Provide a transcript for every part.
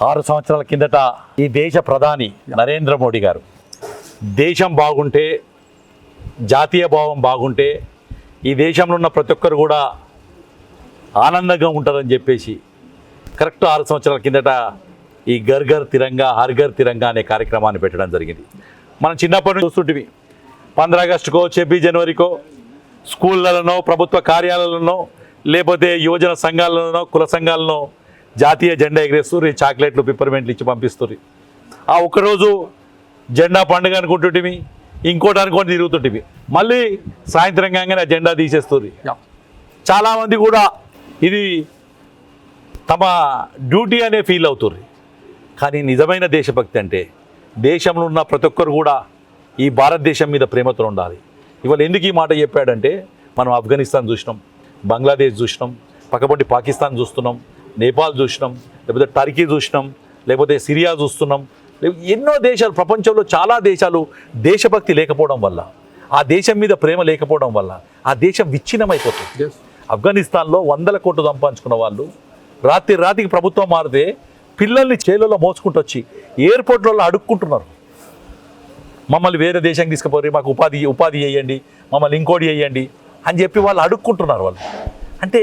6 సంవత్సరాల కిందట ఈ దేశ ప్రధాని నరేంద్ర మోడీ గారు దేశం బాగుంటే, జాతీయ భావం బాగుంటే ఈ దేశంలో ఉన్న ప్రతి ఒక్కరు కూడా ఆనందంగా ఉంటారని చెప్పేసి కరెక్ట్ 6 సంవత్సరాల కిందట ఈ ఘర్ ఘర్ తిరంగా హర్ ఘర్ తిరంగా అనే కార్యక్రమాన్ని పెట్టడం జరిగింది. మనం చిన్నప్పటి నుంచి చూస్తుంటివి 15 ఆగస్టుకో 26 జనవరికో స్కూళ్ళలోనో ప్రభుత్వ కార్యాలయాలలోనో లేకపోతే యువజన సంఘాలలోనో కుల సంఘాలనో జాతీయ జెండా ఎగరేస్తారు, చాక్లెట్లు పిప్పర్మెంట్లు ఇచ్చి పంపిస్తారు. ఆ ఒక్కరోజు జెండా పండుగ అనుకుంటుంటివి, ఇంకోటి అనుకొని తిరుగుతుంటివి. మళ్ళీ సాయంత్రం కాగానే ఆ జెండా తీసేస్తుంది. చాలామంది కూడా ఇది తమ డ్యూటీ అనే ఫీల్ అవుతుంది. కానీ నిజమైన దేశభక్తి అంటే దేశంలో ఉన్న ప్రతి ఒక్కరు కూడా ఈ భారతదేశం మీద ప్రేమతో ఉండాలి. ఇవాళ ఎందుకు ఈ మాట చెప్పాడంటే, మనం ఆఫ్ఘనిస్తాన్ చూసినాం, బంగ్లాదేశ్ చూసినాం, పక్కపొంటి పాకిస్తాన్ చూస్తున్నాం, నేపాల్ చూసినాం, లేకపోతే టర్కీ చూసినాం, లేకపోతే సిరియా చూస్తున్నాం. ఎన్నో దేశాలు, ప్రపంచంలో చాలా దేశాలు దేశభక్తి లేకపోవడం వల్ల, ఆ దేశం మీద ప్రేమ లేకపోవడం వల్ల ఆ దేశం విచ్ఛిన్నమైపోతుంది. ఆఫ్ఘనిస్తాన్లో 100 కోట్లు సంపాదించుకున్న వాళ్ళు రాత్రికి ప్రభుత్వం మారితే పిల్లల్ని చేలలో మోసుకుంటూ వచ్చి ఎయిర్పోర్ట్లలో అడుక్కుంటున్నారు. మమ్మల్ని వేరే దేశానికి తీసుకుపోయి మాకు ఉపాధి చేయండి, మమ్మల్ని ఇంకోటి చేయండి అని చెప్పి వాళ్ళు అడుక్కుంటున్నారు. వాళ్ళు అంటే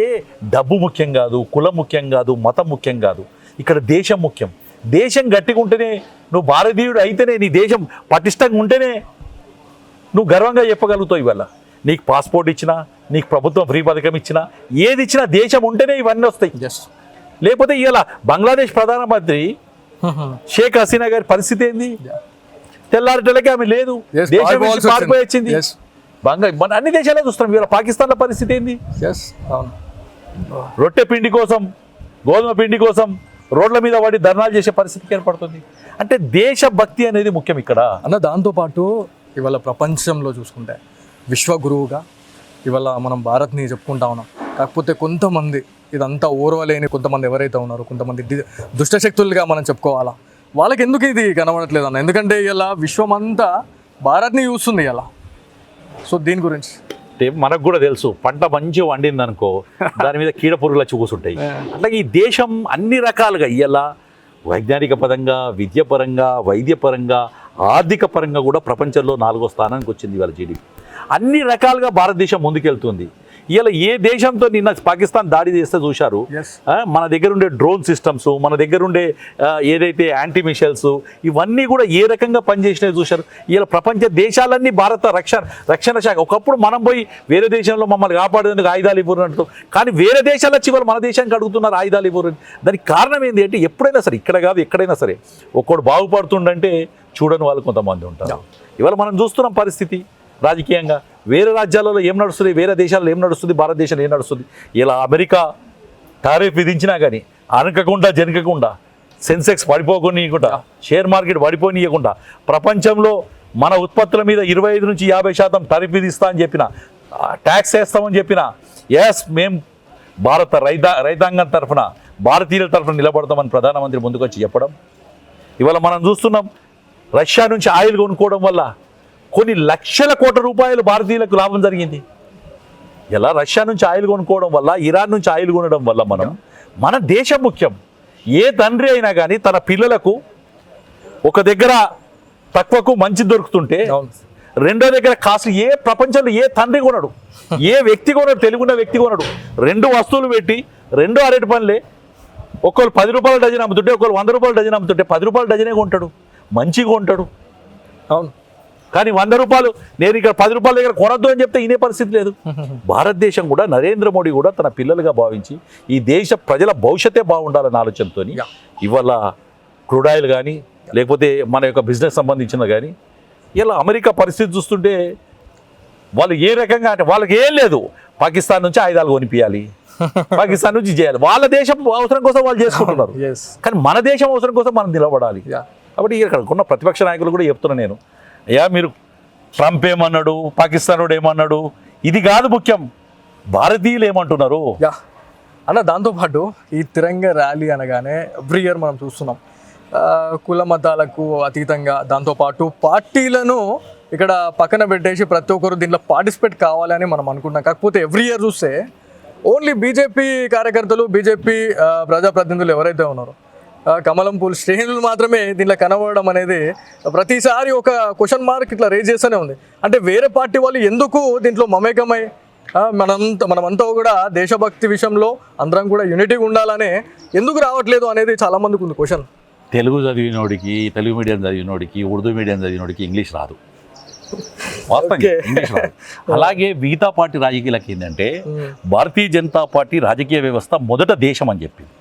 డబ్బు ముఖ్యం కాదు, కులం ముఖ్యం కాదు, మతం ముఖ్యం కాదు, ఇక్కడ దేశం ముఖ్యం. దేశం గట్టిగా ఉంటేనే నువ్వు భారతీయుడు అయితేనే, నీ దేశం పటిష్టంగా ఉంటేనే నువ్వు గర్వంగా చెప్పగలుగుతావు. ఇవాళ నీకు పాస్పోర్ట్ ఇచ్చినా, నీకు ప్రభుత్వం ఫ్రీ పథకం ఇచ్చినా, ఏది ఇచ్చినా దేశం ఉంటేనే ఇవన్నీ వస్తాయి. లేకపోతే ఇవాళ బంగ్లాదేశ్ ప్రధానమంత్రి షేక్ హసీనా గారి పరిస్థితి ఏంది? తెల్లారిటలకి ఆమె లేదు, దేశం పారిపోయి వచ్చింది. మన అన్ని దేశాలే చూస్తున్నాం. ఇవాళ పాకిస్తాన్లో పరిస్థితి ఏంది? రొట్టె పిండి కోసం, గోధుమ పిండి కోసం రోడ్ల మీద పడి ధర్నాలు చేసే పరిస్థితికి ఏర్పడుతుంది. అంటే దేశభక్తి అనేది ముఖ్యం ఇక్కడ అన్న. దాంతోపాటు ఇవాళ ప్రపంచంలో చూసుకుంటే విశ్వగురువుగా ఇవాళ మనం భారత్ని చెప్పుకుంటా ఉన్నాం. కాకపోతే కొంతమంది ఇదంతా ఓర్వలేని కొంతమంది ఎవరైతే ఉన్నారో, కొంతమంది దుష్టశక్తులుగా మనం చెప్పుకోవాలా, వాళ్ళకి ఎందుకు ఇది కనబడట్లేదు అన్న? ఎందుకంటే ఇలా విశ్వం అంతా భారత్ని చూస్తుంది ఇలా. సో దీని గురించి అంటే మనకు కూడా తెలుసు, పంట మంచిగా వండింది అనుకో దాని మీద కీడ పురుగులు వచ్చి కూర్చుంటాయి. అట్లాగే ఈ దేశం అన్ని రకాలుగా ఇవాళ వైజ్ఞానిక పరంగా, విద్యాపరంగా, వైద్యపరంగా, ఆర్థిక పరంగా కూడా ప్రపంచంలో 4వ స్థానానికి వచ్చింది ఇవాళ జీడీపీ. అన్ని రకాలుగా భారతదేశం ముందుకెళ్తుంది. ఇలా ఏ దేశంతో నిన్న పాకిస్తాన్ దాడి చేస్తే చూశారు, మన దగ్గర ఉండే డ్రోన్ సిస్టమ్స్, మన దగ్గర ఉండే ఏదైతే యాంటీ మిసైల్స్, ఇవన్నీ కూడా ఏ రకంగా పనిచేసినాయో చూశారు. ఇలా ప్రపంచ దేశాలన్నీ భారత రక్షణ శాఖ, ఒకప్పుడు మనం పోయి వేరే దేశంలో మమ్మల్ని కాపాడేందుకు ఆయుధాలు ఇవ్వరు, కానీ వేరే దేశాలు వచ్చి వాళ్ళు మన దేశానికి అడుగుతున్నారు ఆయుధాలు ఇవ్వరు. దానికి కారణం ఏంటి అంటే, ఎప్పుడైనా సరే, ఇక్కడ కాదు ఎక్కడైనా సరే, ఒక్కడు బాగుపడుతుండంటే చూడని వాళ్ళు కొంతమంది ఉంటారు. ఇవాళ మనం చూస్తున్నాం పరిస్థితి రాజకీయంగా. వేరే రాజ్యాలలో ఏం నడుస్తుంది, వేరే దేశాల్లో ఏం నడుస్తుంది, భారతదేశంలో ఏం నడుస్తుంది. ఇలా అమెరికా టారిఫ్ విధించినా కానీ అనకకుండా జనకకుండా, సెన్సెక్స్ పడిపోకుండా, షేర్ మార్కెట్ పడిపోనీయకుండా, ప్రపంచంలో మన ఉత్పత్తుల మీద 25 నుంచి 50% టారిఫ్ విధిస్తా అని చెప్పిన, ట్యాక్స్ వేస్తామని చెప్పిన, మేము భారత రైతాంగం తరఫున, భారతీయుల తరఫున నిలబడతామని ప్రధానమంత్రి ముందుకొచ్చి చెప్పడం. ఇవాళ మనం చూస్తున్నాం, రష్యా నుంచి ఆయిల్ కొనుక్కోవడం వల్ల కొన్ని లక్షల కోట్ల రూపాయలు భారతీయులకు లాభం జరిగింది. ఇలా రష్యా నుంచి ఆయిల్ కొనుక్కోవడం వల్ల, ఇరాన్ నుంచి ఆయిల్ కొనడం వల్ల మన దేశం ముఖ్యం. ఏ తండ్రి అయినా కానీ తన పిల్లలకు ఒక దగ్గర తక్కువకు మంచి దొరుకుతుంటే రెండో దగ్గర కాస్ట్లీ, ఏ ప్రపంచంలో ఏ తండ్రి కొనడు, ఏ వ్యక్తి కొనడు, తెలుగున్న వ్యక్తి కొనడు. 2 వస్తువులు పెట్టి 2 అరటి పనులే, ఒకళ్ళు 10 రూపాయల డజన్ అమ్ముతుంటే ఒకళ్ళు 100 రూపాయల డజన్ అమ్ముతుంటే 10 రూపాయల డజనే కొంటాడు, మంచిగా కొంటాడు. అవును. కానీ 100 రూపాయలు నేను ఇక్కడ 10 రూపాయల దగ్గర కొనద్దు అని చెప్తే ఇనే పరిస్థితి లేదు. భారతదేశం కూడా, నరేంద్ర మోడీ కూడా తన పిల్లలుగా భావించి ఈ దేశ ప్రజల భవిష్యత్తే బాగుండాలన్న ఆలోచనతో ఇవాళ క్రూడ్ ఆయిల్ కానీ, లేకపోతే మన యొక్క బిజినెస్ సంబంధించిన కానీ, ఇలా అమెరికా పరిస్థితి చూస్తుంటే వాళ్ళు ఏ రకంగా అంటే, వాళ్ళకి ఏం లేదు, పాకిస్తాన్ నుంచి ఆయుధాలు కొనిపించాలి, పాకిస్తాన్ నుంచి చేయాలి, వాళ్ళ దేశం అవసరం కోసం వాళ్ళు చేసుకుంటున్నారు. కానీ మన దేశం అవసరం కోసం మనం నిలబడాలి. కాబట్టి ఇక్కడ ఉన్న ప్రతిపక్ష నాయకులు కూడా చెప్తున్నా నేను, అయ్యా మీరు ట్రంప్ ఏమన్నాడు, పాకిస్తాన్ వాడు ఏమన్నాడు, ఇది కాదు ముఖ్యం, భారతీయులు ఏమంటున్నారు అన్న. దాంతోపాటు ఈ తిరంగ ర్యాలీ అనగానే ఎవ్రీ ఇయర్ మనం చూస్తున్నాం, కుల మతాలకు అతీతంగా, దాంతోపాటు పార్టీలను ఇక్కడ పక్కన పెట్టేసి ప్రతి ఒక్కరు దీంట్లో పార్టిసిపేట్ కావాలని మనం అనుకుంటున్నాం. కాకపోతే ఎవ్రీ ఇయర్ చూస్తే ఓన్లీ బీజేపీ కార్యకర్తలు, బీజేపీ ప్రజాప్రతినిధులు ఎవరైతే ఉన్నారో కమలం పూలు శ్రేణులు మాత్రమే దీంట్లో కనబడడం అనేది ప్రతిసారి ఒక క్వశ్చన్ మార్క్ ఇట్లా రేజ్ చేస్తూనే ఉంది. అంటే వేరే పార్టీ వాళ్ళు ఎందుకు దీంట్లో మమేకమై మనమంతా కూడా దేశభక్తి విషయంలో అందరం కూడా యూనిటీగా ఉండాలనే ఎందుకు రావట్లేదు అనేది చాలా మందికి ఉంది క్వశ్చన్. తెలుగు చదివినోడికి, తెలుగు మీడియం చదివినోడికి, ఉర్దూ మీడియం చదివినోడికి ఇంగ్లీష్ రాదు, వాస్తవంగా ఇంగ్లీష్ రాదు. అలాగే మిగతా పార్టీ రాజకీయాలకి ఏంటంటే భారతీయ జనతా పార్టీ రాజకీయ వ్యవస్థ మొదట దేశం అని చెప్పింది,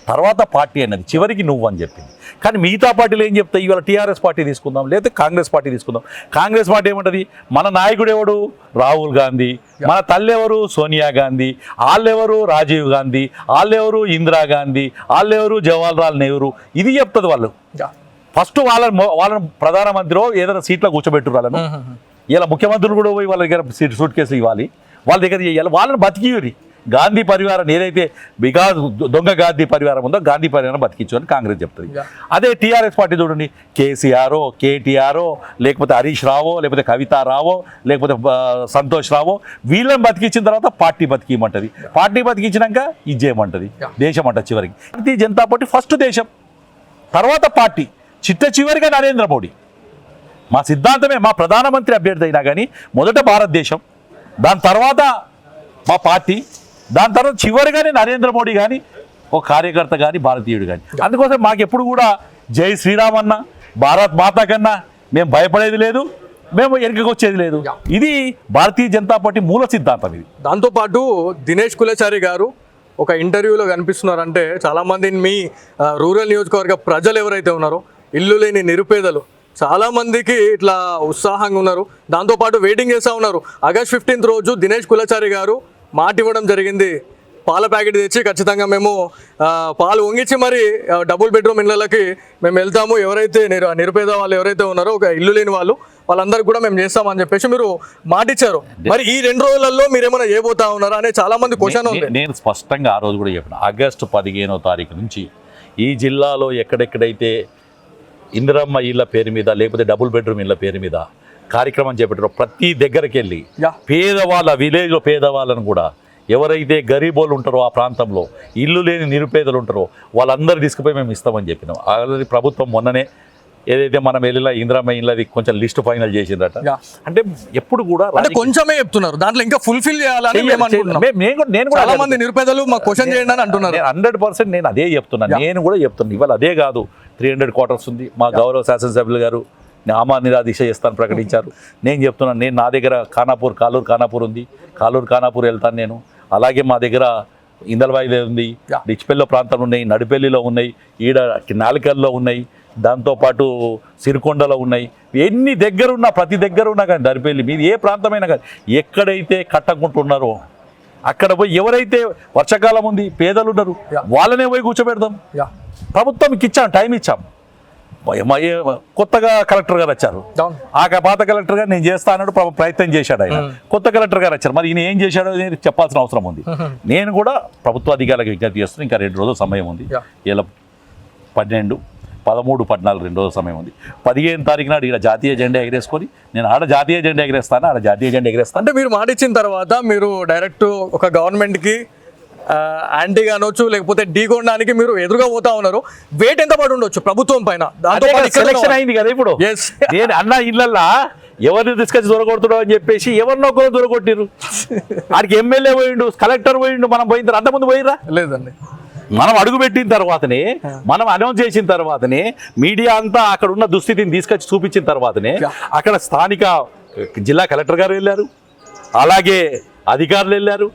తర్వాత పార్టీ అన్నది, చివరికి నువ్వు అని చెప్పింది. కానీ మిగతా పార్టీలు ఏం చెప్తాయి? ఇవాళ టీఆర్ఎస్ పార్టీ తీసుకుందాం, లేకపోతే కాంగ్రెస్ పార్టీ తీసుకుందాం. కాంగ్రెస్ పార్టీ ఏమంటది? మన నాయకుడు ఎవడు? రాహుల్ గాంధీ. మన తల్లి ఎవరు? సోనియా గాంధీ. వాళ్ళెవరు? రాజీవ్ గాంధీ. వాళ్ళెవరు? ఇందిరాగాంధీ. వాళ్ళెవరు? జవహర్లాల్ నెహ్రూ. ఇది చెప్తుంది వాళ్ళు. ఫస్ట్ వాళ్ళని ప్రధానమంత్రి ఏదైనా సీట్లో కూర్చోబెట్టురు వాళ్ళను. ఇలా ముఖ్యమంత్రులు కూడా పోయి వాళ్ళ దగ్గర సూట్ కేసులు ఇవ్వాలి, వాళ్ళ దగ్గర చేయాలి, వాళ్ళని బతికిరి. గాంధీ పరివారం ఏదైతే దొంగ గాంధీ పరివారం ఉందో గాంధీ పరివారం బతికించు అని కాంగ్రెస్ చెప్తుంది. అదే టీఆర్ఎస్ పార్టీ చూడండి, కేసీఆరో, కేటీఆరో, లేకపోతే హరీష్ రావో, లేకపోతే కవితారావో, లేకపోతే సంతోష్ రావో, వీళ్ళని బతికించిన తర్వాత పార్టీ బతికిమంటది. పార్టీ బతికించినాక ఇది చేయమంటది, దేశం అంట. చివరికి భారతీయ జనతా పార్టీ ఫస్ట్ దేశం, తర్వాత పార్టీ, చివరిగా నరేంద్ర మోడీ. మా సిద్ధాంతమే, మా ప్రధానమంత్రి అభ్యర్థి అయినా కానీ మొదట భారతదేశం, దాని తర్వాత మా పార్టీ, దాని తర్వాత చివరిగానే నరేంద్ర మోడీ కానీ ఒక కార్యకర్త కానీ భారతీయుడు కానీ. అందుకోసం మాకు ఎప్పుడు కూడా జై శ్రీరామ్ అన్న, భారత్ మాతా కన్నా మేము భయపడేది లేదు, మేము వెనుకకు వచ్చేది లేదు. ఇది భారతీయ జనతా పార్టీ మూల సిద్ధాంతం. ఇది దాంతోపాటు దినేష్ కులచారి గారు ఒక ఇంటర్వ్యూలో కనిపిస్తున్నారంటే చాలామంది మీ రూరల్ నియోజకవర్గ ప్రజలు ఎవరైతే ఉన్నారో, ఇల్లు లేని నిరుపేదలు చాలామందికి ఇట్లా ఉత్సాహంగా ఉన్నారు. దాంతోపాటు వెయిటింగ్ చేస్తూ ఉన్నారు. ఆగస్ట్ 15th రోజు దినేష్ కులచారి గారు మాట ఇవ్వడం జరిగింది, పాల ప్యాకెట్ తెచ్చి ఖచ్చితంగా మేము పాలు వంగించి మరి డబుల్ బెడ్రూమ్ ఇళ్ళకి మేము వెళ్తాము, ఎవరైతే నిరుపేద వాళ్ళు ఎవరైతే ఉన్నారో, ఒక ఇల్లు లేని వాళ్ళందరికీ కూడా మేము చేస్తామని చెప్పేసి మీరు మాట ఇచ్చారు. మరి ఈ 2 రోజులలో మీరు ఏమైనా చేయబోతా ఉన్నారా అనే చాలా మంది క్వశ్చన్ ఉంది. నేను స్పష్టంగా ఆ రోజు కూడా చెప్పిన, ఆగస్టు 15వ తారీఖు నుంచి ఈ జిల్లాలో ఎక్కడెక్కడైతే ఇందిరమ్మ ఇళ్ళ పేరు మీద, లేకపోతే డబుల్ బెడ్రూమ్ ఇళ్ళ పేరు మీద కార్యక్రమం చేపట్టారో ప్రతి దగ్గరికి వెళ్ళి పేదవాళ్ళ, విలేజ్లో పేదవాళ్ళను కూడా, ఎవరైతే గరీబోళ్ళు ఉంటారో ఆ ప్రాంతంలో, ఇల్లు లేని నిరుపేదలు ఉంటారో వాళ్ళందరూ తీసుకుపోయి మేము ఇస్తామని చెప్పినాం. ఆల్రెడీ ప్రభుత్వం మొన్ననే ఏదైతే మనం వెళ్ళిన ఇందిరమ్మ ఇళ్ళది కొంచెం లిస్ట్ ఫైనల్ చేసిందట. అంటే ఎప్పుడు కూడా కొంచెమే చెప్తున్నారు, దాంట్లో ఇంకా ఫుల్ఫిల్ చేయాలని నేను చాలా మంది నిరుపేదలు మా క్వశ్చన్ చేయండి అని అంటున్నారు. 100% నేను అదే చెప్తున్నాను, నేను కూడా చెప్తున్నాను. ఇవాళ అదే కాదు, 300 quarters ఉంది. మా గౌరవ శాసనసభ్యులు గారు ఆమరణ నిరాదీక్ష చేస్తాను ప్రకటించారు. నేను చెప్తున్నాను, నేను నా దగ్గర కాలూరు ఖానాపూర్ ఉంది, కానాపూర్ వెళ్తాను నేను. అలాగే మా దగ్గర ఇందల్వాయిలో ఉంది, డిచ్పెల్లో ప్రాంతంలో ఉన్నాయి, నడిపెల్లిలో ఉన్నాయి, ఈడ నాలికల్లో ఉన్నాయి, దాంతోపాటు సిరికొండలో ఉన్నాయి. ఎన్ని దగ్గరున్నా, ప్రతి దగ్గర ఉన్నా కానీ దరిపెల్లి మీది ఏ ప్రాంతమైనా కానీ ఎక్కడైతే కట్టకుంటున్నారో అక్కడ పోయి, ఎవరైతే వర్షాకాలం ఉంది పేదలు ఉన్నారు వాళ్ళనే పోయి కూర్చోబెడదాం. ప్రభుత్వంకి ఇచ్చాం, టైం ఇచ్చాం. కొత్తగా కలెక్టర్ గారు వచ్చారు, ఆ పాత కలెక్టర్ గారు నేను చేస్తా అన్నాడు, ప్రయత్నం చేశాడు. ఆయన కొత్త కలెక్టర్ గారు వచ్చారు, మరి ఈయన ఏం చేశాడో అనేది చెప్పాల్సిన అవసరం ఉంది. నేను కూడా ప్రభుత్వ అధికారులకు విజ్ఞప్తి చేస్తున్నాను, ఇంకా 2 రోజుల సమయం ఉంది. ఇలా 12, 13, 14 2 రోజుల సమయం ఉంది. 15వ తారీఖు నాడు ఇక్కడ జాతీయ జెండా ఎగరేసుకొని నేను ఆడ జాతీయ జెండా ఎగరేస్తాను, ఆడ జాతీయ జెండా ఎగరేస్తాను. అంటే మీరు మాట ఇచ్చిన తర్వాత మీరు డైరెక్ట్ ఒక గవర్నమెంట్కి యాంటీగా అనొచ్చు, లేకపోతే ఢీకొనడానికి మీరు ఎదురుగా పోతా ఉన్నారు. వెయిట్ ఎంత పడి ఉండొచ్చు ప్రభుత్వం పైన? సెలక్షన్ అయింది కదా ఇప్పుడు. నేను అన్న ఇళ్ళల్లా ఎవరిని తీసుకొచ్చి దొరకొడుతున్నావు అని చెప్పేసి ఎవరినో ఒకరు దొరకొట్టిరు. ఆడికి ఎమ్మెల్యే పోయిండు, కలెక్టర్ పోయిండు, మనం పోయిన తర్వాత అంతకుముందు పోయిరా లేదండి. మనం అడుగుపెట్టిన తర్వాతనే, మనం అనౌన్స్ చేసిన తర్వాతనే, మీడియా అంతా అక్కడ ఉన్న దుస్థితిని తీసుకొచ్చి చూపించిన తర్వాతనే అక్కడ స్థానిక జిల్లా కలెక్టర్ గారు వెళ్ళారు, అలాగే అధికారులు వెళ్ళారు,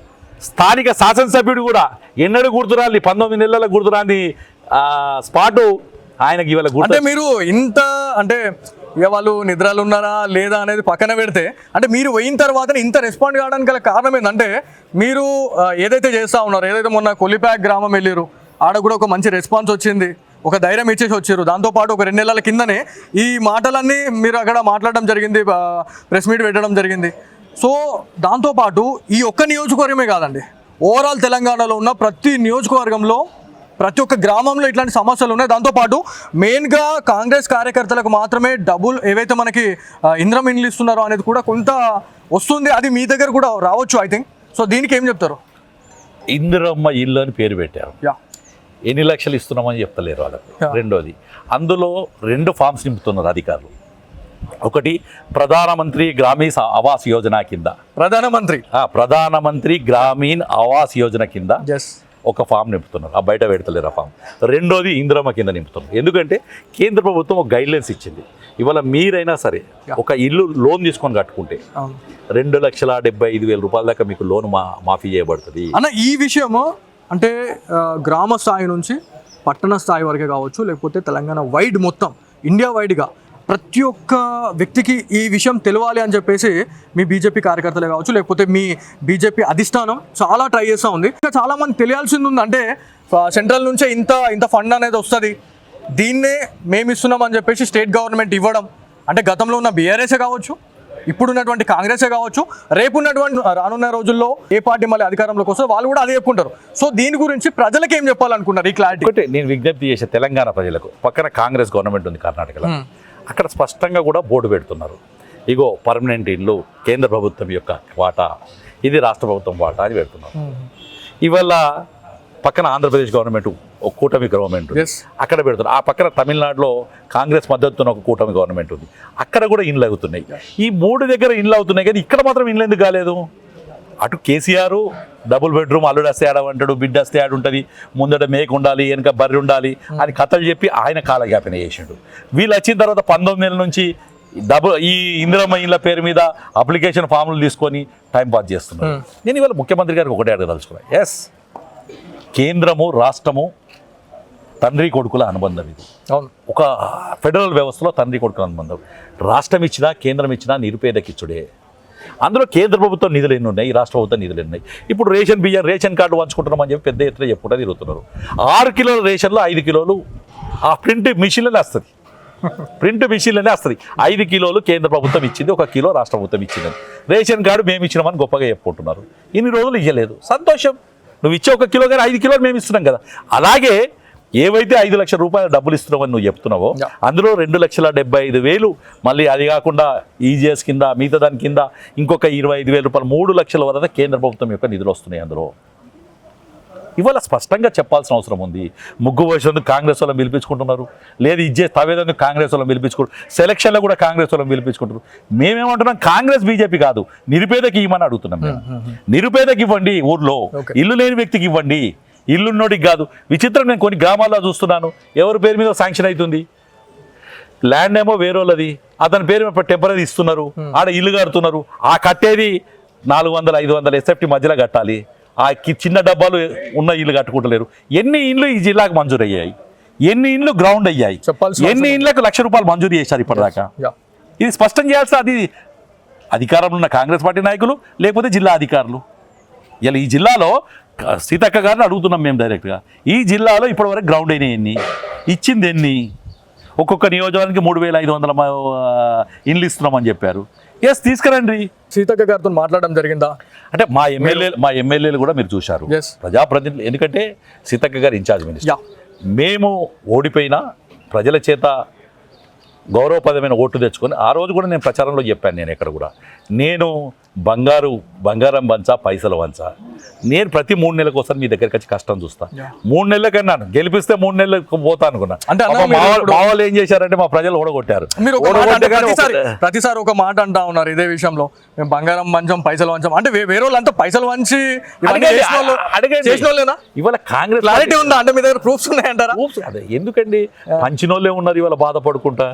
స్థానిక శాసనసభ్యుడు కూడా ఎన్నడూ గుర్తురాలి 19 నెలల గుర్తురాని స్పాటు ఆయనకి ఇవాళ గుర్తు. అంటే మీరు ఇంత అంటే ఇక వాళ్ళు నిద్రలు ఉన్నారా లేదా అనేది పక్కన పెడితే, అంటే మీరు పోయిన తర్వాత ఇంత రెస్పాండ్ కావడానికి గల కారణం ఏంటంటే మీరు ఏదైతే చేస్తూ ఉన్నారో, ఏదైతే మొన్న కొలిపాక్ గ్రామం వెళ్ళారు, ఆడ కూడా ఒక మంచి రెస్పాన్స్ వచ్చింది, ఒక ధైర్యం ఇచ్చేసి వచ్చారు. దాంతోపాటు ఒక 2 నెలల కిందనే ఈ మాటలన్నీ మీరు అక్కడ మాట్లాడడం జరిగింది, ప్రెస్ మీట్ పెట్టడం జరిగింది. సో దాంతోపాటు ఈ ఒక్క నియోజకవర్గమే కాదండి, ఓవరాల్ తెలంగాణలో ఉన్న ప్రతి నియోజకవర్గంలో, ప్రతి ఒక్క గ్రామంలో ఇట్లాంటి సమస్యలు ఉన్నాయి. దాంతోపాటు మెయిన్గా కాంగ్రెస్ కార్యకర్తలకు మాత్రమే డబుల్ ఏవైతే మనకి ఇంద్రం ఇండ్లు ఇస్తున్నారో అనేది కూడా కొంత వస్తుంది, అది మీ దగ్గర కూడా రావచ్చు ఐ థింక్. సో దీనికి ఏం చెప్తారు? ఇందిరమ్మ ఇల్లు అని పేరు పెట్టారు. ఎన్ని లక్షలు ఇస్తున్నామని చెప్తలేరు వాళ్ళకి. రెండోది, అందులో 2 ఫామ్స్ నింపుతున్నారు అధికారులు. ఒకటి ప్రధానమంత్రి గ్రామీణ ఆవాస్ యోజన కింద, ప్రధానమంత్రి గ్రామీణ ఆవాస్ యోజన కింద ఒక ఫామ్ నింపుతున్నారు, ఆ బయట పెడతలేరు ఆ ఫామ్. రెండోది ఇందిరమ్మ కింద నింపుతున్నారు. ఎందుకంటే కేంద్ర ప్రభుత్వం ఒక గైడ్లైన్స్ ఇచ్చింది. ఇవాళ మీరైనా సరే ఒక ఇల్లు లోన్ తీసుకొని కట్టుకుంటే 2,75,000 రూపాయల దాకా మీకు లోన్ మాఫీ చేయబడుతుంది అన్న. ఈ విషయము అంటే గ్రామ స్థాయి నుంచి పట్టణ స్థాయి వరకే కావచ్చు, లేకపోతే తెలంగాణ వైడ్ మొత్తం ఇండియా వైడ్గా ప్రతి ఒక్క వ్యక్తికి ఈ విషయం తెలవాలి అని చెప్పేసి మీ బీజేపీ కార్యకర్తలే కావచ్చు, లేకపోతే మీ బీజేపీ అధిష్టానం చాలా ట్రై చేస్తూ ఉంది. ఇంకా చాలామంది తెలియాల్సింది ఉంది. అంటే సెంట్రల్ నుంచే ఇంత ఫండ్ అనేది వస్తుంది, దీన్నే మేము ఇస్తున్నామని చెప్పేసి స్టేట్ గవర్నమెంట్ ఇవ్వడం. అంటే గతంలో ఉన్న బీఆర్ఎస్ఏ కావచ్చు, ఇప్పుడున్నటువంటి కాంగ్రెసే కావచ్చు, రేపు ఉన్నటువంటి రానున్న రోజుల్లో ఏ పార్టీ మళ్ళీ అధికారంలోకి వస్తే వాళ్ళు కూడా అదే చెప్పుకుంటారు. సో దీని గురించి ప్రజలకు ఏం చెప్పాలనుకున్నారు ఈ క్లారిటీ? ఒకటి నేను విజ్ఞప్తి చేసే తెలంగాణ ప్రజలకు, పక్కన కాంగ్రెస్ గవర్నమెంట్ ఉంది కర్ణాటకలో, అక్కడ స్పష్టంగా కూడా బోర్డు పెడుతున్నారు. ఇగో పర్మనెంట్ ఇల్లు కేంద్ర ప్రభుత్వం యొక్క వాటా, ఇది రాష్ట్ర ప్రభుత్వం వాటా అని పెడుతున్నారు. ఇవాళ పక్కన ఆంధ్రప్రదేశ్ గవర్నమెంట్ ఒక కూటమి గవర్నమెంట్ అక్కడ పెడుతున్నారు. ఆ పక్కన తమిళనాడులో కాంగ్రెస్ మద్దతున్న ఒక కూటమి గవర్నమెంట్ ఉంది, అక్కడ కూడా ఇండ్లు అవుతున్నాయి. ఈ 3 దగ్గర ఇండ్లు అవుతున్నాయి కానీ ఇక్కడ మాత్రం ఇండ్లు ఎందుకు కాలేదు? అటు కేసీఆర్ డబుల్ బెడ్రూమ్, అల్లుడు వస్తే ఆడ అంటాడు, బిడ్డ వస్తే ఆడ ఉంటుంది, ముందట మేక ఉండాలి, వెనక బర్రె ఉండాలి అని కథలు చెప్పి ఆయన కాలజ్ఞాపన చేసాడు. వీళ్ళు వచ్చిన తర్వాత 19 నెలల నుంచి ఈ ఇందిరమ్మ ఇళ్ళ పేరు మీద అప్లికేషన్ ఫామ్లు తీసుకొని టైం పాస్ చేస్తున్నారు. నేను ఇవాళ ముఖ్యమంత్రి గారికి ఒకటే అడగదలుచుకున్నాను. ఎస్, కేంద్రము రాష్ట్రము తండ్రి కొడుకుల అనుబంధం. ఇది ఒక ఫెడరల్ వ్యవస్థలో తండ్రి కొడుకుల అనుబంధం. రాష్ట్రం ఇచ్చినా కేంద్రం ఇచ్చినా నిరుపేదకిచ్చుడే. అందులో కేంద్ర ప్రభుత్వం నిధులు ఎన్ని ఉన్నాయి, రాష్ట్ర ప్రభుత్వం నిధులు ఎన్ని ఉన్నాయి. ఇప్పుడు రేషన్ కార్డు పంచుకుంటున్నామని చెప్పి పెద్ద ఎత్తున చెప్పుకుంటూ తిరుగుతున్నారు. 6 కిలోల రేషన్లో 5 కిలోలు ఆ ప్రింట్ మిషన్లోనే వస్తుంది. 5 కిలోలు కేంద్ర ప్రభుత్వం ఇచ్చింది, 1 కిలో రాష్ట్ర ప్రభుత్వం ఇచ్చింది. రేషన్ కార్డు మేము ఇచ్చినామని గొప్పగా చెప్పుకుంటున్నారు. ఇన్ని రోజులు ఇవ్వలేదు, సంతోషం. నువ్వు ఇచ్చే 1 కిలో కానీ 5 కిలోలు మేము ఇస్తున్నాం కదా. అలాగే ఏవైతే 5 లక్షల రూపాయలు డబ్బులు ఇస్తున్నావని నువ్వు చెప్తున్నావో అందులో 2,75,000 మళ్ళీ అది కాకుండా ఈజీఎస్ కింద మిగతా దాని కింద ఇంకొక 25,000 రూపాయలు 3 లక్షల వరకు కేంద్ర ప్రభుత్వం యొక్క నిధులు వస్తున్నాయి. అందులో ఇవాళ స్పష్టంగా చెప్పాల్సిన అవసరం ఉంది. ముగ్గు వయసు కాంగ్రెస్ వాళ్ళని పిలిపించుకుంటున్నారు, లేదు ఇచ్చే తవేదని కాంగ్రెస్ వాళ్ళని పిలిపించుకుంటారు, సెలక్షన్లో కూడా కాంగ్రెస్ వాళ్ళని పిలిపించుకుంటారు. మేమేమంటున్నాం, కాంగ్రెస్ బీజేపీ కాదు, నిరుపేదకి ఇవ్వమని అడుగుతున్నాం. మేము నిరుపేదకి ఇవ్వండి, ఊర్లో ఇల్లు లేని వ్యక్తికి ఇవ్వండి, ఇల్లున్నోడికి కాదు. విచిత్రం, నేను కొన్ని గ్రామాల్లో చూస్తున్నాను, ఎవరి పేరు మీద శాంక్షన్ అవుతుంది, ల్యాండ్ ఏమో వేరే వాళ్ళది, అతని పేరు మీద టెంపరీ ఇస్తున్నారు, ఆడ ఇల్లు కడుతున్నారు. ఆ కట్టేది 400-500 ఎస్ఎఫ్టీ మధ్యలో కట్టాలి. ఆ చిన్న డబ్బాలు ఉన్న ఇల్లు కట్టుకుంటలేరు. ఎన్ని ఇండ్లు ఈ జిల్లాకు మంజూరు అయ్యాయి, ఎన్ని ఇండ్లు గ్రౌండ్ అయ్యాయి, ఎన్ని ఇండ్లకు ₹1,00,000 మంజూరు చేశారు ఇప్పటిదాకా? ఇది స్పష్టం చేయాల్సిన అది అధికారంలో ఉన్న కాంగ్రెస్ పార్టీ నాయకులు లేకపోతే జిల్లా అధికారులు. ఇలా ఈ జిల్లాలో సీతక్క గారిని అడుగుతున్నాం మేము డైరెక్ట్గా, ఈ జిల్లాలో ఇప్పటివరకు గ్రౌండ్ అయినాయి ఎన్ని, ఇచ్చింది ఎన్ని? ఒక్కొక్క నియోజకవర్గానికి 3,500 ఇండ్లు ఇస్తున్నామని చెప్పారు. ఎస్, తీసుకురండి. సీతక్క గారితో మాట్లాడడం జరిగిందా? అంటే మా ఎమ్మెల్యేలు కూడా మీరు చూశారు, ప్రజాప్రతినిధులు. ఎందుకంటే సీతక్క గారు ఇన్ఛార్జ్ మినిస్టర్. మేము ఓడిపోయినా ప్రజల చేత గౌరవపదమైన ఓట్లు తెచ్చుకొని ఆ రోజు కూడా నేను ప్రచారంలో చెప్పాను, నేను ఎక్కడ కూడా నేను బంగారం వంచా పైసలు వంచా, నేను ప్రతి 3 నెలలకు ఒకసారి మీ దగ్గరికి వచ్చి కష్టం చూస్తా. 3 నెలలకు అన్నాను, గెలిపిస్తే 3 నెలలకు పోతా అనుకున్నా. మా వాళ్ళు ఏం చేశారంటే మా ప్రజలు ఓడగొట్టారు. ప్రతిసారి ఒక మాట అంటా ఉన్నారు ఇదే విషయంలో, మేము బంగారం వంచం పైసలు వంచం అంటే వేరే వాళ్ళంతా పైసలు వంచి చేసినోళ్ళేనా? ఇవాళ కాంగ్రెస్ క్లారిటీ ఉందా? అంటే మీ దగ్గర ప్రూఫ్స్ ఉన్నాయంటారా? అదే ఎందుకండి, పంచినోళ్ళే ఉన్నారు ఇవాళ బాధపడుకుంటా.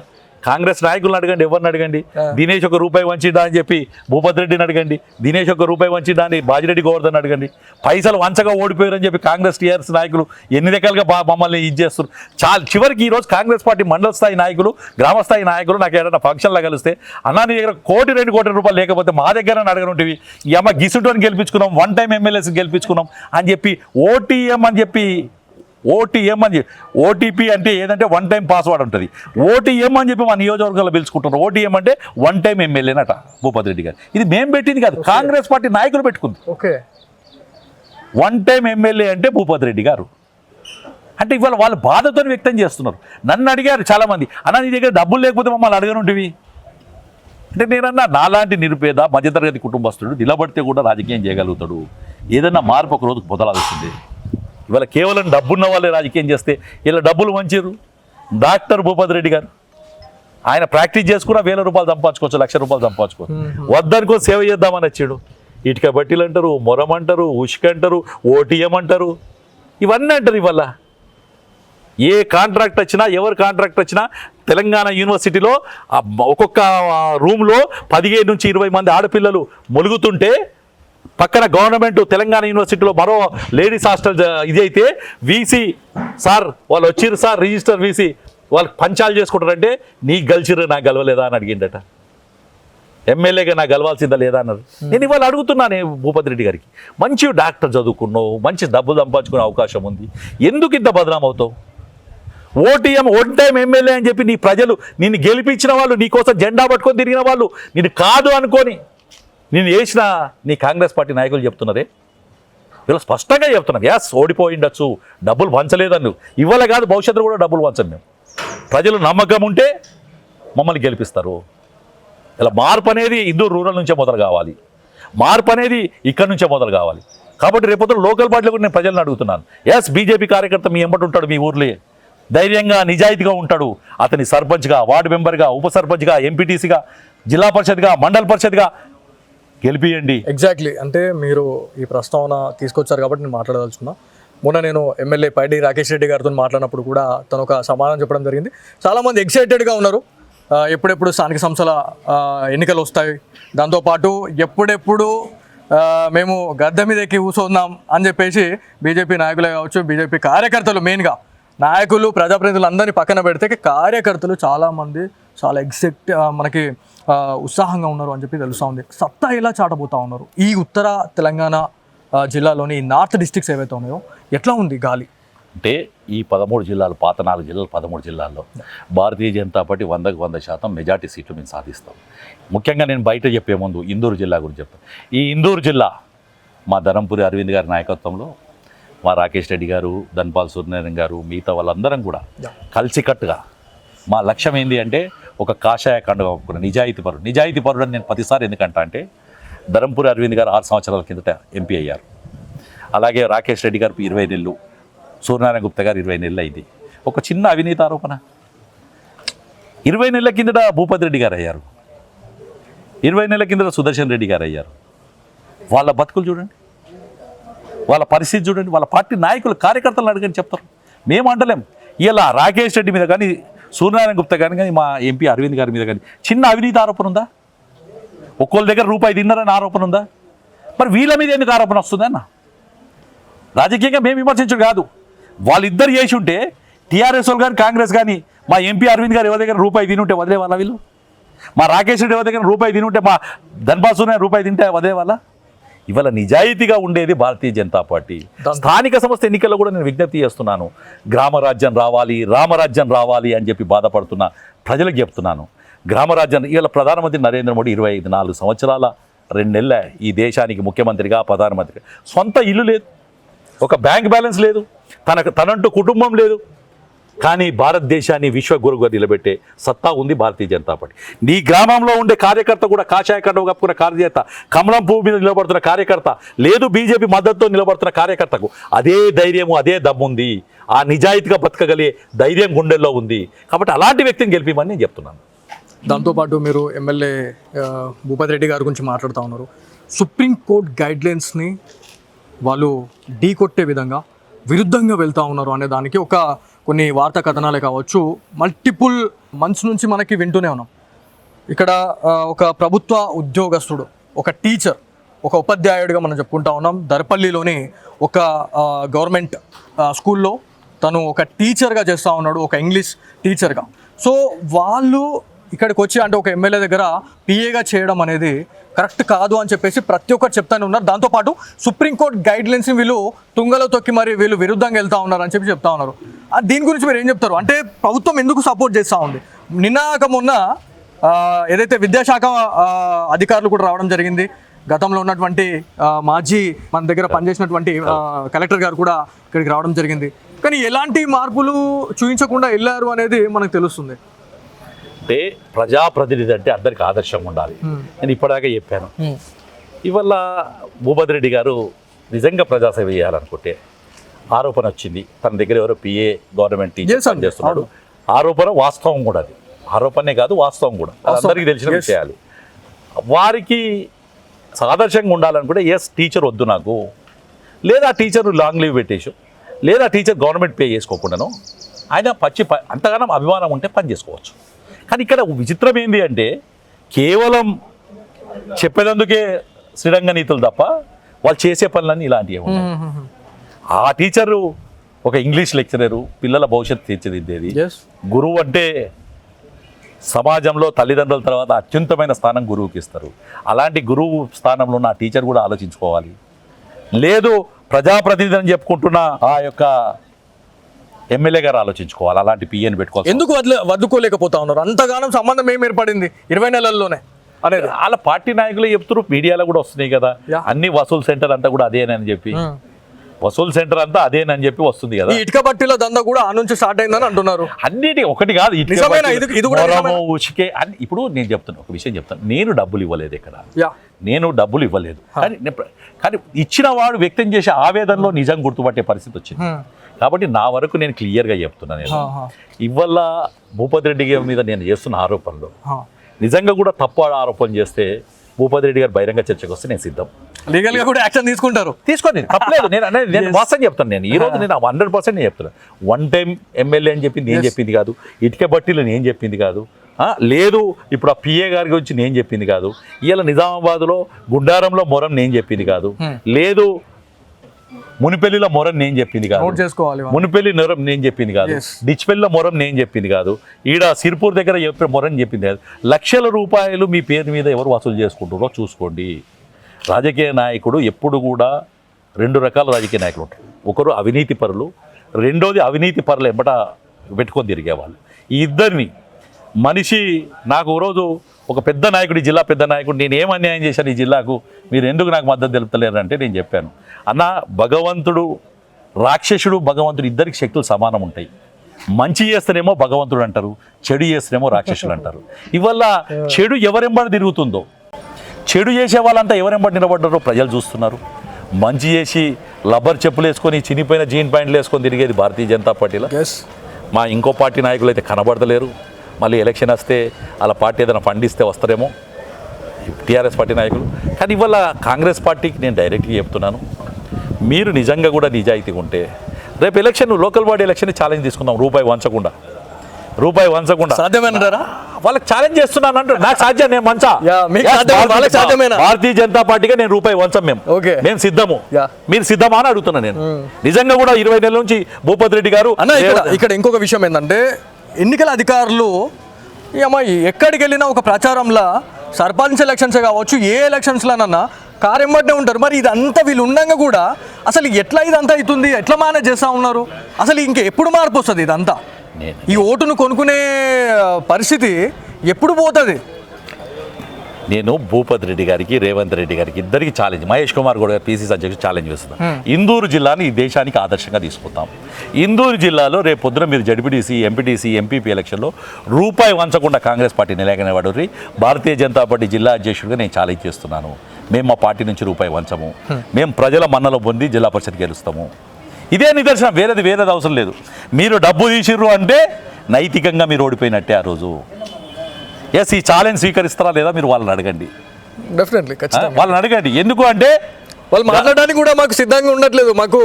కాంగ్రెస్ నాయకులను అడగండి, ఎవరిని అడగండి, దినేష్ ₹1 వంచిడా అని చెప్పి భూపత్ రెడ్డిని అడగండి, దినేష్ ₹1 వంచిడా అని బాజిరెడ్డి గోవర్ధన్ అడగండి. పైసలు వంచగా ఓడిపోయారని చెప్పి కాంగ్రెస్ టీఆర్ఎస్ నాయకులు ఎన్ని రకాలుగా మమ్మల్ని ఇది చేస్తారు. చివరికి ఈరోజు కాంగ్రెస్ పార్టీ మండల స్థాయి నాయకులు, గ్రామ స్థాయి నాయకులు నాకు ఏదైనా ఫంక్షన్లో కలిస్తే, అన్నా నీ దగ్గర ₹1-2 కోట్ల రూపాయలు లేకపోతే మా దగ్గర అడగనుంటివి, ఈ అమ్మ గిసుటోని గెలిపించుకున్నాం, 1 టైం ఎమ్మెల్యేస్ని గెలిపించుకున్నాం అని చెప్పి ఓటీఎం అని చెప్పి ఓటీపీ అంటే ఏదంటే 1 టైం పాస్వర్డ్ ఉంటుంది. ఓటీఎం అని చెప్పి మా నియోజకవర్గాల్లో పిలుచుకుంటున్నారు. ఓటీఎం అంటే 1 టైం ఎమ్మెల్యేనట భూపత్ రెడ్డి గారు. ఇది మేము పెట్టింది కాదు, కాంగ్రెస్ పార్టీ నాయకులు పెట్టుకుంది. 1 టైం ఎమ్మెల్యే అంటే భూపత్ రెడ్డి గారు. అంటే ఇవాళ వాళ్ళు బాధతో వ్యక్తం చేస్తున్నారు. నన్ను అడిగారు చాలామంది, అన్న నీ దగ్గర డబ్బులు లేకపోతే మమ్మల్ని అడగనుంటివి అంటే, నేనన్నా నాలాంటి నిరుపేద మధ్యతరగతి కుటుంబస్తుడు నిలబడితే కూడా రాజకీయం చేయగలుగుతాడు. ఏదన్నా మార్పు ఒక రోజుకు పొదలాల్సిందే. ఇవాళ కేవలం డబ్బున్న వాళ్ళే రాజకీయం చేస్తే ఇలా డబ్బులు మంచిరు. డాక్టర్ భూపతి రెడ్డి గారు ఆయన ప్రాక్టీస్ చేసుకున్నా 1000 రూపాయలు సంపాదించుకోవచ్చు, 1,00,000 రూపాయలు సంపాదించుకోవచ్చు. వద్దనుకో సేవ చేద్దామని వచ్చాడు. ఇటుక బట్టీలు అంటారు, మొరం అంటారు, ఉష్క అంటారు, ఓటీఎం అంటారు, ఇవన్నీ అంటారు. ఇవాళ ఏ కాంట్రాక్ట్ వచ్చినా, ఎవరు కాంట్రాక్ట్ వచ్చినా తెలంగాణ యూనివర్సిటీలో ఒక్కొక్క రూమ్లో 15 నుంచి 20 మంది ఆడపిల్లలు ములుగుతుంటే పక్కన గవర్నమెంట్ తెలంగాణ యూనివర్సిటీలో మరో లేడీస్ హాస్టల్ ఇది అయితే వీసీ సార్ వాళ్ళు వచ్చిర్రు సార్ రిజిస్టర్ వీసీ వాళ్ళు పంచాలు చేసుకుంటారంటే నీకు గెలిచిర్రు నాకు గెలవలేదా అని అడిగిండట. ఎమ్మెల్యేగా నాకు గెలవాల్సిందా లేదా అన్నారు. నేను ఇవాళ అడుగుతున్నాను భూపతి రెడ్డి గారికి, మంచి డాక్టర్ చదువుకున్నావు, మంచి డబ్బులు సంపాదించుకునే అవకాశం ఉంది, ఎందుకు ఇంత బదనాం అవుతావు? ఓటీఎం వన్ టైం ఎమ్మెల్యే అని చెప్పి నీ ప్రజలు నిన్ను గెలిపించిన వాళ్ళు, నీ కోసం జెండా పట్టుకొని తిరిగిన వాళ్ళు నిన్ను కాదు అనుకొని నేను వేసిన నీ కాంగ్రెస్ పార్టీ నాయకులు చెప్తున్నారే, వీళ్ళు స్పష్టంగా చెప్తున్నాం, యాస్ ఓడిపోయిండొచ్చు, డబ్బులు పంచలేదన్ను, ఇవాళ కాదు భవిష్యత్తులో కూడా డబ్బులు పంచను మేము. ప్రజలు నమ్మకం ఉంటే మమ్మల్ని గెలిపిస్తారు. ఇలా మార్పు అనేది ఇందూరు రూరల్ నుంచే మొదలు కావాలి, మార్పు అనేది ఇక్కడి నుంచే మొదలు కావాలి. కాబట్టి రేపొద్దు లోకల్ పార్టీలో కూడా నేను ప్రజలను అడుగుతున్నాను, ఎస్ బీజేపీ కార్యకర్త మీ ఎంబటి ఉంటాడు, మీ ఊర్లో ధైర్యంగా నిజాయితీగా ఉంటాడు, అతని సర్పంచ్గా, వార్డు మెంబర్గా, ఉప సర్పంచ్గా, ఎంపీటీసీగా, జిల్లా పరిషత్గా, మండల పరిషత్గా గెలిపియండి. ఎగ్జాక్ట్లీ. అంటే మీరు ఈ ప్రస్తావన తీసుకొచ్చారు కాబట్టి నేను మాట్లాడదలుచుకున్నా. మొన్న నేను ఎమ్మెల్యే పైడి రాకేష్ రెడ్డి గారితో మాట్లాడినప్పుడు కూడా తను ఒక సమాధానం చెప్పడం జరిగింది. చాలామంది ఎక్సైటెడ్గా ఉన్నారు, ఎప్పుడెప్పుడు స్థానిక సంస్థల ఎన్నికలు వస్తాయి, దాంతోపాటు ఎప్పుడెప్పుడు మేము గద్దె మీద ఎక్కి కూర్చుందాం అని చెప్పేసి బీజేపీ నాయకులే కావచ్చు, బీజేపీ కార్యకర్తలు, మెయిన్గా నాయకులు ప్రజాప్రతినిధులు అందరినీ పక్కన పెడితే కార్యకర్తలు చాలామంది చాలా మనకి ఉత్సాహంగా ఉన్నారు అని చెప్పి తెలుస్తూ ఉంది. సత్తా ఎలా చాటబోతా ఉన్నారు ఈ ఉత్తర తెలంగాణ జిల్లాలోని ఈ నార్త్ డిస్ట్రిక్ట్స్ ఏవైతే ఉన్నాయో, ఎట్లా ఉంది గాలి? అంటే ఈ 13 జిల్లాలు, పాత 4 జిల్లాలు, 13 జిల్లాల్లో భారతీయ జనతా పార్టీ 100% మెజార్టీ సీట్లు మేము సాధిస్తాం. ముఖ్యంగా నేను బయట చెప్పే ముందు ఇందూరు జిల్లా గురించి చెప్తాను. ఈ ఇందూరు జిల్లా మా ధరంపురి అరవింద్ గారి నాయకత్వంలో, మా రాకేష్ రెడ్డి గారు, ధన్పాల్ సూర్యనారాయణ గారు, మిగతా వాళ్ళందరం కూడా కలిసికట్టుగా మా లక్ష్యం ఏంటి అంటే ఒక కాషాయ కండుగ కప్పుకున్న నిజాయితీ పరుడు అని నేను ప్రతిసారి ఎందుకంటా అంటే ధరంపురి అరవింద్ గారు 6 సంవత్సరాల కిందట ఎంపీ అయ్యారు. అలాగే రాకేష్ రెడ్డి గారు 20 నెలలు, సూర్యనారాయణ గుప్తా గారు 20 నెలలు అయింది. ఒక చిన్న అవినీతి ఆరోపణ 20 నెలల కిందట భూపతి రెడ్డి గారు అయ్యారు, 20 నెలల కిందట సుదర్శన్ రెడ్డి గారు అయ్యారు. వాళ్ళ బతుకులు చూడండి, వాళ్ళ పరిస్థితి చూడండి, వాళ్ళ పార్టీ నాయకులు కార్యకర్తలను అడగని చెప్తారు. మేము అంటలేం. ఇలా రాకేష్ రెడ్డి మీద కానీ, సూర్యనారాయణ గుప్తా గారిని కానీ, మా ఎంపీ అరవింద్ గారి మీద కానీ చిన్న అవినీతి ఆరోపణ ఉందా? ఒక్కొక్క దగ్గర రూపాయి తిన్నారని ఆరోపణ ఉందా? మరి వీళ్ళ మీద ఎందుకు ఆరోపణ వస్తుందన్న? రాజకీయంగా మేము విమర్శించడం కాదు, వాళ్ళిద్దరు చేసి ఉంటే టీఆర్ఎస్ వాళ్ళు కానీ, కాంగ్రెస్ కానీ, మా ఎంపీ అరవింద్ గారు ఎవరి దగ్గర రూపాయి తిని ఉంటే వదిలే వాళ్ళ వీళ్ళు? మా రాకేష్ రెడ్డి ఎవరి దగ్గర రూపాయి తిని ఉంటే, మా ధన్పాల్ సూర్యనారాయణ రూపాయి తింటే వదిలే వాళ్ళ? ఇవాళ నిజాయితీగా ఉండేది భారతీయ జనతా పార్టీ. స్థానిక సంస్థ ఎన్నికల్లో కూడా నేను విజ్ఞప్తి చేస్తున్నాను, గ్రామరాజ్యం రావాలి, రామరాజ్యం రావాలి అని చెప్పి బాధపడుతున్న ప్రజలకు చెప్తున్నాను. గ్రామరాజ్యం ఇవాళ ప్రధానమంత్రి నరేంద్ర మోడీ 24 సంవత్సరాల 2 నెలల ఈ దేశానికి ముఖ్యమంత్రిగా, ప్రధానమంత్రిగా సొంత ఇల్లు లేదు, ఒక బ్యాంక్ బ్యాలెన్స్ లేదు, తనంటూ కుటుంబం లేదు. కానీ భారతదేశాన్ని విశ్వగురువుగా నిలబెట్టే సత్తా ఉంది భారతీయ జనతా పార్టీ. నీ గ్రామంలో ఉండే కార్యకర్త కూడా కాషాయ కండువ కప్పుకున్న కార్యకర్త, కమలం పువ్వు మీద నిలబడుతున్న కార్యకర్త, లేదు బీజేపీ మద్దతుతో నిలబడుతున్న కార్యకర్తకు అదే ధైర్యము, అదే దమ్ముంది, ఆ నిజాయితీగా బతకగలిగే ధైర్యం గుండెల్లో ఉంది. కాబట్టి అలాంటి వ్యక్తిని గెలిపిమని నేను చెప్తున్నాను. దాంతోపాటు మీరు ఎమ్మెల్యే భూపతి రెడ్డి గారి గురించి మాట్లాడుతూ ఉన్నారు. సుప్రీంకోర్టు గైడ్లైన్స్ని వాళ్ళు ఢీ కొట్టే విధంగా విరుద్ధంగా వెళ్తూ ఉన్నారు అనే దానికి కొన్ని వార్తా కథనాలే కావచ్చు, మల్టిపుల్ మంత్స్ నుంచి మనకి వింటూనే ఉన్నాం. ఇక్కడ ఒక ప్రభుత్వ ఉద్యోగస్తుడు, ఒక టీచర్, ఒక ఉపాధ్యాయుడిగా మనం చెప్పుకుంటా ఉన్నాం. దర్పల్లిలోని ఒక గవర్నమెంట్ స్కూల్లో తను ఒక టీచర్గా చేస్తూ ఉన్నాడు, ఒక ఇంగ్లీష్ టీచర్గా. సో వాళ్ళు ఇక్కడికి వచ్చి అంటే ఒక ఎమ్మెల్యే దగ్గర పిఏగా చేయడం అనేది కరెక్ట్ కాదు అని చెప్పేసి ప్రతి ఒక్కరు చెప్తానే ఉన్నారు. దాంతోపాటు సుప్రీంకోర్టు గైడ్లైన్స్ని వీళ్ళు తుంగలో తొక్కి మరి వీళ్ళు విరుద్ధంగా వెళ్తూ ఉన్నారు అని చెప్పి చెప్తా ఉన్నారు. దీని గురించి మీరు ఏం చెప్తారు? అంటే ప్రభుత్వం ఎందుకు సపోర్ట్ చేస్తూ ఉంది? నిన్నాక మొన్న ఏదైతే విద్యాశాఖ అధికారులు కూడా రావడం జరిగింది, గతంలో ఉన్నటువంటి మాజీ మన దగ్గర పనిచేసినటువంటి కలెక్టర్ గారు కూడా ఇక్కడికి రావడం జరిగింది. కానీ ఎలాంటి మార్పులు చూపించకుండా వెళ్ళారు అనేది మనకు తెలుస్తుంది. అంటే ప్రజాప్రతినిధి అంటే అందరికి ఆదర్శంగా ఉండాలి. నేను ఇప్పటిదాకా చెప్పాను. ఇవాళ భూపతి రెడ్డి గారు నిజంగా ప్రజాసేవ చేయాలనుకుంటే ఆరోపణ వచ్చింది, తన దగ్గర ఎవరో పిఏ గవర్నమెంట్ Yes, టీచర్ అండి. చేస్తున్నాడు. ఆరోపణ వాస్తవం కూడా, అది ఆరోపణే కాదు వాస్తవం కూడా, అది అందరికీ తెలిసిన Yes. విషయాలు. వారికి ఆదర్శంగా ఉండాలనుకుంటే ఎస్ టీచర్ వద్దు నాకు, లేదా టీచర్ లాంగ్ లీవ్ పెట్టేసి, లేదా టీచర్ గవర్నమెంట్ పే చేసుకోకుండాను ఆయన అంతగానం అభిమానం ఉంటే పని చేసుకోవచ్చు. కానీ ఇక్కడ విచిత్రం ఏంటి అంటే కేవలం చెప్పేదందుకే శ్రీరంగ నీతులు తప్ప వాళ్ళు చేసే పనులన్నీ ఇలాంటివి ఉన్నాయి. ఆ టీచరు ఒక ఇంగ్లీష్ లెక్చరరు, పిల్లల భవిష్యత్తు తీర్చిదిద్దేది. గురువు అంటే సమాజంలో తల్లిదండ్రుల తర్వాత అత్యున్నతమైన స్థానం గురువుకి ఇస్తారు. అలాంటి గురువు స్థానంలో ఉన్న టీచర్ కూడా ఆలోచించుకోవాలి. లేదు ప్రజాప్రతినిధి అని చెప్పుకుంటున్న ఆ యొక్క ఎమ్మెల్యే గారు ఆలోచించుకోవాలి, అలాంటి పిఏని పెట్టుకోవాలి. ఎందుకు వద్దుకోలేకపోతా ఉన్నారు? అంతగానం సంబంధం ఏం ఏర్పడింది 20 నెలల్లోనే అనేది వాళ్ళ పార్టీ నాయకులే చెప్తున్నారు, మీడియాలో కూడా వస్తున్నాయి కదా, అన్ని వసూలు సెంటర్ అంతా కూడా అదేనని చెప్పి, వసూల్ సెంటర్ అంతా అదేనని చెప్పి వస్తుంది కదా. ఇటుక బట్టీల దందా కూడా ఆ నుంచి స్టార్ట్ అయిందని అంటున్నారు. అన్నిటి ఒకటి కాదు, ఉచికే అని. ఇప్పుడు నేను చెప్తాను, ఒక విషయం చెప్తాను, నేను డబ్బులు ఇవ్వలేదు ఇక్కడ, నేను డబ్బులు ఇవ్వలేదు. కానీ ఇచ్చిన వాడు వ్యక్తం చేసే ఆవేదనలో నిజం గుర్తుపట్టే పరిస్థితి వచ్చింది. కాబట్టి నా వరకు నేను క్లియర్గా చెప్తున్నాను. నేను ఇవాళ భూపతి రెడ్డి గారి మీద నేను చేస్తున్న ఆరోపణలు నిజంగా కూడా తప్పు ఆరోపణ చేస్తే భూపతి రెడ్డి గారు బహిరంగ చర్చకు వస్తే నేను సిద్ధం. లీగల్ గా కూడా యాక్షన్ తీసుకుంటారు, తీసుకోండి, తప్పలేదు. నేను వాస్తవం చెప్తాను. నేను ఈ రోజు నేను 100% నేను చెప్తాను. వన్ టైం ఎమ్మెల్యే అని చెప్పింది నేను చెప్పింది కాదు, ఇటుక బట్టీలు నేను చెప్పింది కాదు, లేదు ఇప్పుడు ఆ పిఏ గారి గురించి నేను చెప్పింది కాదు, ఇవాళ నిజామాబాద్లో గుండారంలో మొరం నేను చెప్పింది కాదు, లేదు మునిపెల్లిలో మొరం నేను చెప్పింది కాదు, మునిపెల్లి మొరం నేను చెప్పింది కాదు, డిచ్పెల్లిలో మొరం నేను చెప్పింది కాదు, ఈడ సిర్పూర్ దగ్గర మొరం చెప్పింది కాదు. లక్షల రూపాయలు మీ పేరు మీద ఎవరు వసూలు చేసుకుంటారో చూసుకోండి. రాజకీయ నాయకుడు ఎప్పుడు కూడా 2 రకాల రాజకీయ నాయకులు ఉంటారు. ఒకరు అవినీతి పరులు, రెండోది అవినీతి పరులు ఎంబట పెట్టుకొని తిరిగేవాళ్ళు. ఈ ఇద్దరిని మనిషి నాకు రోజు ఒక పెద్ద నాయకుడు, జిల్లా పెద్ద నాయకుడు, నేను ఏం అన్యాయం చేశాను ఈ జిల్లాకు, మీరు ఎందుకు నాకు మద్దతు తెలుపుతలేరు అంటే నేను చెప్పాను, అన్న భగవంతుడు రాక్షసుడు భగవంతుడు ఇద్దరికి శక్తులు సమానం ఉంటాయి. మంచి చేస్తేనేమో భగవంతుడు అంటారు, చెడు చేస్తేనేమో రాక్షసులు అంటారు. ఇవల్ల చెడు ఎవరెంబడి తిరుగుతుందో, చెడు చేసే వాళ్ళంతా ఎవరెంబడి నిలబడ్డారో ప్రజలు చూస్తున్నారు. మంచి చేసి లబ్బర్ చెప్పులు వేసుకొని చినిపోయిన జీన్ ప్యాంట్లు వేసుకొని తిరిగేది భారతీయ జనతా పార్టీలో. మా ఇంకో పార్టీ నాయకులు అయితే కనబడతలేరు. మళ్ళీ ఎలక్షన్ వస్తే వాళ్ళ పార్టీ ఏదైనా ఫండ్ ఇస్తే వస్తారేమో టీఆర్ఎస్ పార్టీ నాయకులు. కానీ ఇవాళ కాంగ్రెస్ పార్టీకి నేను డైరెక్ట్గా చెప్తున్నాను, మీరు నిజంగా కూడా నిజాయితీగా ఉంటే రేపు election, local body election challenge తీసుకుందాం. రూపాయి వంచకుండా సాధ్యమేనంటారా? వాళ్ళకి ఛాలెంజ్ చేస్తున్నాను అంటే నాకు సాధ్యం, నేను మంచా. భారతీయ జనతా పార్టీగా నేను రూపాయి వంచం, మేము సిద్ధము. మీరు సిద్ధమా అని అడుగుతున్నా నేను. నిజంగా కూడా 20 నెలల నుంచి భూపతి రెడ్డి గారు. ఇక్కడ ఇంకొక విషయం ఏంటంటే, ఎన్నికల అధికారులు ఎక్కడికి వెళ్ళినా ఒక ప్రచారంలో సర్పంచ్ ఎలక్షన్స్ కావచ్చు, ఏ ఎలక్షన్స్లోనన్నా కారెంబట్నే ఉంటారు. మరి ఇదంతా వీళ్ళు ఉండగా కూడా అసలు ఎట్లా ఇదంతా అవుతుంది, ఎట్లా మేనేజ్ చేస్తూ ఉన్నారు? అసలు ఇంకా ఎప్పుడు మార్పు వస్తుంది? ఇదంతా ఈ ఓటును కొనుక్కునే పరిస్థితి ఎప్పుడు పోతుంది? నేను భూపతి రెడ్డి గారికి, రేవంత్ రెడ్డి గారికి ఇద్దరికి ఛాలెంజ్, మహేష్ కుమార్ గౌడ్ గారు పిసిసి అధ్యక్షుడు ఛాలెంజ్ చేస్తున్నాం. ఇందూరు జిల్లాని ఈ దేశానికి ఆదర్శంగా తీసుకుంటాం. ఇందూరు జిల్లాలో రేపు పొద్దున మీరు జడ్పీటీసీ, ఎంపీటీసీ, ఎంపీపీ ఎలక్షన్లో రూపాయి వంచకుండా కాంగ్రెస్ పార్టీ నిలకడబడి భారతీయ జనతా పార్టీ జిల్లా అధ్యక్షుడిగా నేను ఛాలెంజ్ చేస్తున్నాను. మేము మా పార్టీ నుంచి రూపాయి వంచము, మేము ప్రజల మన్నలో పొంది జిల్లా పరిషత్ గెలుస్తాము. ఇదే నిదర్శనం, వేరేది అవసరం లేదు. మీరు డబ్బు తీసిర్రు అంటే నైతికంగా మీరు ఓడిపోయినట్టే ఆ రోజు. ఎస్, ఈ ఛాలెంజ్ స్వీకరిస్తారా లేదా మీరు వాళ్ళని అడగండి. డెఫినెట్లీ వాళ్ళని అడగండి. ఎందుకు అంటే వాళ్ళు మాట్లాడడానికి కూడా మాకు సిద్ధంగా ఉండట్లేదు, మాకు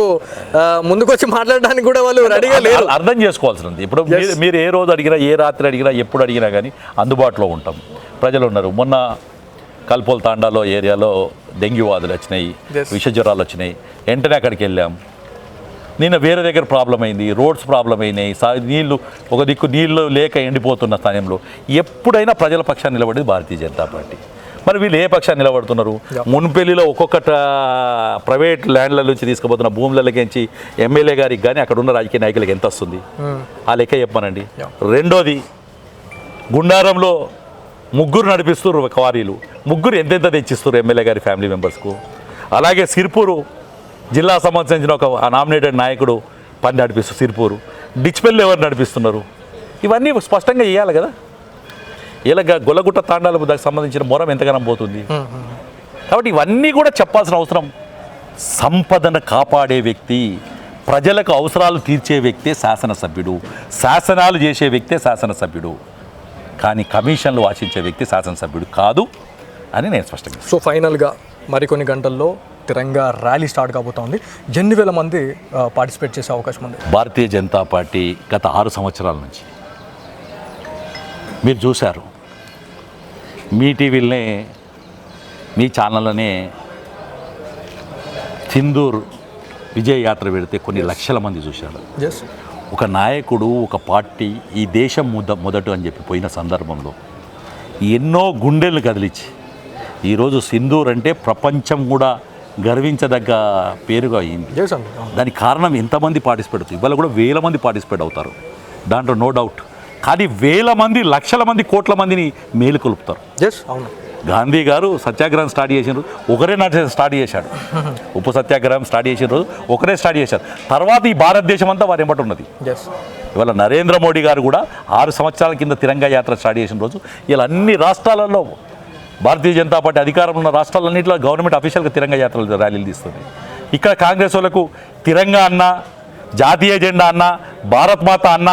ముందుకు వచ్చి మాట్లాడడానికి కూడా వాళ్ళు రెడీగా లేరు. అర్థం చేసుకోవాల్సింది. ఇప్పుడు మీరు ఏ రోజు అడిగినా, ఏ రాత్రి అడిగినా, ఎప్పుడు అడిగినా కానీ అందుబాటులో ఉంటాం. ప్రజలు ఉన్నారు. మొన్న కల్పోల్ తాండాలో ఏరియాలో డెంగ్యూ వ్యాధులు వచ్చినాయి, విష జ్వరాలు వచ్చినాయి. వెంటనే అక్కడికి వెళ్ళాం. నిన్న వేరే దగ్గర ప్రాబ్లం అయింది, రోడ్స్ ప్రాబ్లం అయినాయి, నీళ్లు ఒక దిక్కు నీళ్లు లేక ఎండిపోతున్న స్థానంలో ఎప్పుడైనా ప్రజల పక్షాన్ని నిలబడేది భారతీయ జనతా పార్టీ. మరి వీళ్ళు ఏ పక్షాన్ని నిలబడుతున్నారు? మున్పెల్లిలో ఒక్కొక్క ప్రైవేట్ ల్యాండ్ల నుంచి తీసుకుపోతున్న భూములకి ఎమ్మెల్యే గారికి కానీ అక్కడ ఉన్న రాజకీయ నాయకులకి ఎంత వస్తుంది ఆ లెక్క చెప్పానండి. రెండోది, గుండారంలో 3 నడిపిస్తారు క్వారీలు, 3 ఎంతెంత తెచ్చిస్తారు ఎమ్మెల్యే గారి ఫ్యామిలీ మెంబర్స్కు. అలాగే సిర్పూరు జిల్లా సంబంధించిన ఒక నామినేటెడ్ నాయకుడు పని నడిపిస్తారు సిర్పూరు. డిచ్పెల్లి ఎవరు నడిపిస్తున్నారు? ఇవన్నీ స్పష్టంగా చేయాలి కదా. ఇలా గొల్లగుట్ట తాండాలకు సంబంధించిన మొరం ఎంతగానో పోతుంది. కాబట్టి ఇవన్నీ కూడా చెప్పాల్సిన అవసరం. సంపదను కాపాడే వ్యక్తి, ప్రజలకు అవసరాలు తీర్చే వ్యక్తే శాసనసభ్యుడు, శాసనాలు చేసే వ్యక్తే శాసనసభ్యుడు, కానీ కమిషన్లు వాసించే వ్యక్తి శాసనసభ్యుడు కాదు అని నేను స్పష్టంగా. సో ఫైనల్గా మరికొన్ని గంటల్లో తిరంగా ర్యాలీ స్టార్ట్ కాబోతోంది. ఎన్ని వేల మంది పార్టిసిపేట్ చేసే అవకాశం ఉంది? భారతీయ జనతా పార్టీ గత 6 సంవత్సరాల నుంచి మీరు చూశారు, మీ టీవీలనే మీ ఛానల్లోనే సింధూర్ విజయ యాత్ర పెడితే కొన్ని లక్షల మంది చూశారు. ఎస్. ఒక నాయకుడు, ఒక పార్టీ ఈ దేశం మొదట అని చెప్పి పోయిన సందర్భంలో ఎన్నో గుండెలు కదిలించి ఈరోజు సింధూర్ అంటే ప్రపంచం కూడా గర్వించదగ్గ పేరుగా అయింది. ఎస్ అండి. దానికి కారణం ఎంతమంది పార్టిసిపేట్ అవుతారు? ఇవాళ కూడా వేల మంది పార్టిసిపేట్ అవుతారు, దాంట్లో నో డౌట్. కానీ వేల మంది, లక్షల మంది, కోట్ల మందిని మేలుకొలుపుతారు. ఎస్, అవును. గాంధీ గారు సత్యాగ్రహం స్టార్ట్ చేసిన రోజు ఒకరే స్టార్ట్ చేశాడు. ఉప్పు సత్యాగ్రహం స్టార్ట్ చేసిన రోజు ఒకరే స్టార్ట్ చేశారు. తర్వాత ఈ భారతదేశం అంతా వారి ఎంబటి ఉన్నది. ఎస్. ఇవాళ నరేంద్ర మోడీ గారు కూడా 6 సంవత్సరాల కింద తిరంగా యాత్ర స్టార్ట్ చేసిన రోజు ఇలా అన్ని రాష్ట్రాలలో భారతీయ జనతా పార్టీ అధికారంలో ఉన్న రాష్ట్రాలన్నింటిలో గవర్నమెంట్ అఫీషియల్గా తిరంగా యాత్రలు ర్యాలీలు తీస్తుంది. ఇక్కడ కాంగ్రెస్ వాళ్ళకు తిరంగా అన్న, జాతీయ జెండా అన్న, భారత్ మాత అన్న,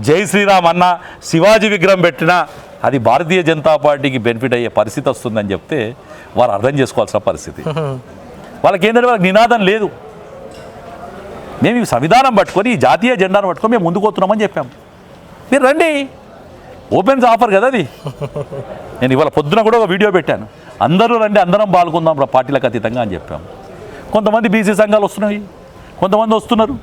జై శ్రీరామ్ అన్న, శివాజీ విగ్రహం పెట్టినా అది భారతీయ జనతా పార్టీకి బెనిఫిట్ అయ్యే పరిస్థితి వస్తుందని చెప్తే వారు అర్థం చేసుకోవాల్సిన పరిస్థితి. వాళ్ళకి ఏంటంటే వాళ్ళకి నినాదం లేదు. మేము ఈ సంవిధానం పట్టుకొని, ఈ జాతీయ జెండాను పట్టుకొని మేము ముందుకు వస్తున్నామని చెప్పాం. మీరు రండి, ఓపెన్స్ ఆఫర్ కదా అది. నేను ఇవాళ పొద్దున కూడా ఒక వీడియో పెట్టాను, అందరూ రండి, అందరం పాల్గొందాం పార్టీలకు అతీతంగా అని చెప్పాము. కొంతమంది బీసీ సంఘాలు వస్తున్నాయి, కొంతమంది వస్తున్నారు.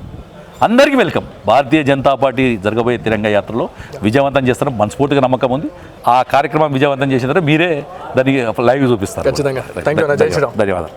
అందరికీ వెల్కమ్. భారతీయ జనతా పార్టీ జరగబోయే తిరంగా యాత్రలో విజయవంతం చేస్తారని మనస్ఫూర్తిగా నమ్మకం ఉంది. ఆ కార్యక్రమం విజయవంతం చేసిన తర్వాత మీరే దాన్ని లైవ్ చూపిస్తారు. ఖచ్చితంగా. Thank you. ధన్యవాదాలు.